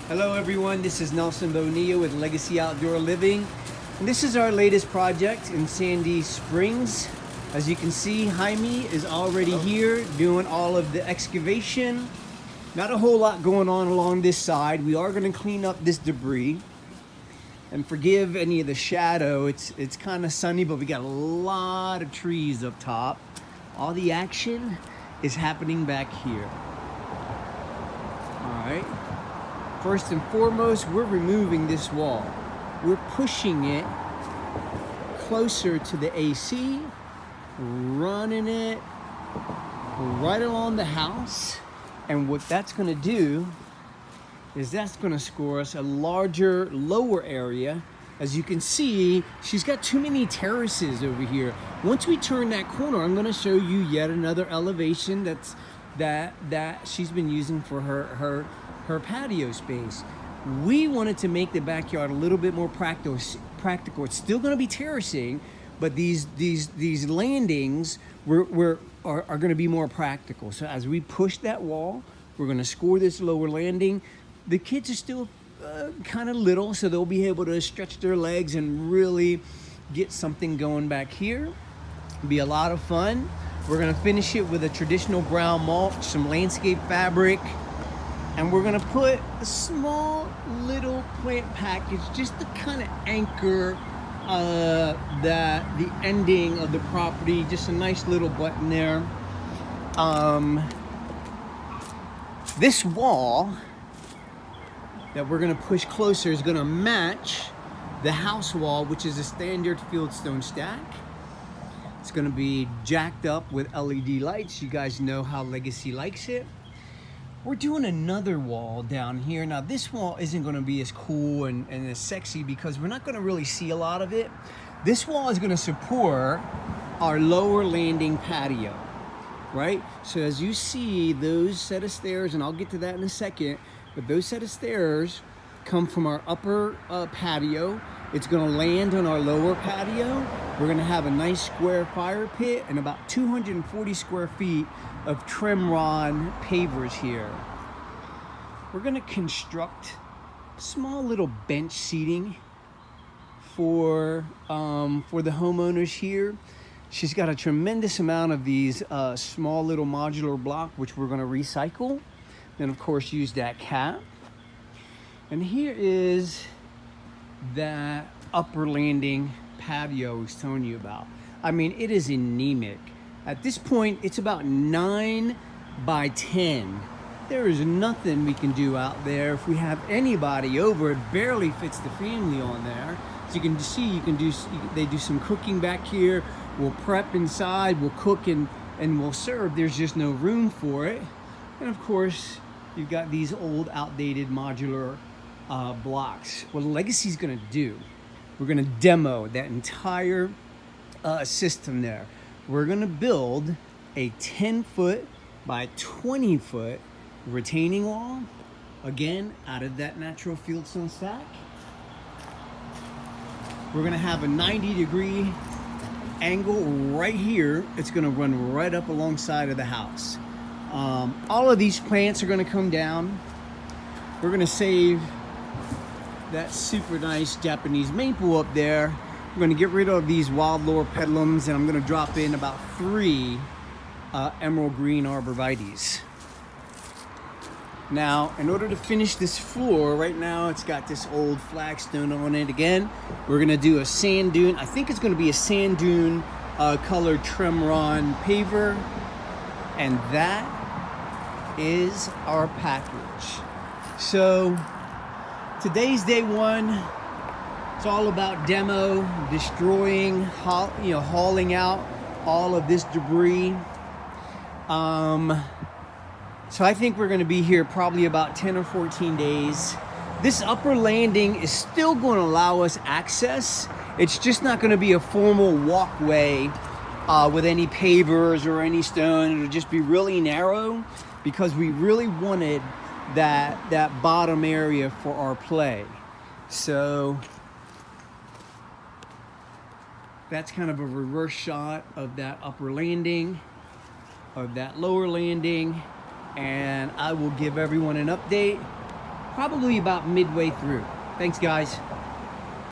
Hello everyone, this is Nelson Bonilla with Legacy Outdoor Living. And this is our latest project in Sandy Springs. As you can see, Jaime is already here doing all of the excavation. Not a whole lot going on along this side. We are going to clean up this debris. And forgive any of the shadow, it's kind of sunny, but we got a lot of trees up top. All the action is happening back here. All right. First and foremost, we're removing this wall. We're pushing it closer to the AC, running it right along the house. And what that's gonna do is that's gonna score us a larger, lower area. As you can see, she's got too many terraces over here. Once we turn that corner, I'm gonna show you yet another elevation that she's been using for her patio space. We wanted to make the backyard a little bit more practical. It's still gonna be terracing, but these landings are gonna be more practical. So as we push that wall, we're gonna score this lower landing. The kids are still kind of little, so they'll be able to stretch their legs and really get something going back here. It'll be a lot of fun. We're gonna finish it with a traditional brown mulch, some landscape fabric, and we're gonna put a small little plant package just to kind of anchor the ending of the property. Just a nice little button there. This wall that we're gonna push closer is gonna match the house wall, which is a standard fieldstone stack. It's gonna be jacked up with LED lights. You guys know how Legacy likes it. We're doing another wall down here. Now this wall isn't gonna be as cool and as sexy because we're not gonna really see a lot of it. This wall is gonna support our lower landing patio, right? So as you see those set of stairs, and I'll get to that in a second, but those set of stairs come from our upper patio. It's gonna land on our lower patio. We're gonna have a nice square fire pit and about 240 square feet of trim rod pavers here. We're gonna construct small little bench seating for the homeowners here. She's got a tremendous amount of these small little modular block, which we're gonna recycle. Then of course use that cap. And here is that upper landing patio I was telling you about. I mean, it is anemic. At this point, it's about 9 by 10. There is nothing we can do out there. If we have anybody over, it barely fits the family on there. So you can see, they do some cooking back here. We'll prep inside, we'll cook and we'll serve. There's just no room for it. And of course, you've got these old, outdated modular blocks. What Legacy's gonna do, we're gonna demo that entire system there. We're gonna build a 10-foot by 20-foot retaining wall, again, out of that natural fieldstone stack. We're gonna have a 90-degree angle right here. It's gonna run right up alongside of the house. All of these plants are gonna come down. We're gonna save that super nice Japanese maple up there. I'm gonna get rid of these wild lower pedalums, and I'm gonna drop in about 3 emerald green arborvitaes. Now, in order to finish this floor, right now it's got this old flagstone on it. Again, we're gonna do a sand dune. I think it's gonna be a sand dune colored Tremron paver, and that is our package. So today's day one. It's all about demo, destroying, hauling out all of this debris. So I think we're gonna be here probably about 10 or 14 days. This upper landing is still gonna allow us access. It's just not gonna be a formal walkway with any pavers or any stone. It'll just be really narrow because we really wanted that bottom area for our play. So that's kind of a reverse shot of that upper landing, of that lower landing, and I will give everyone an update probably about midway through. Thanks, guys.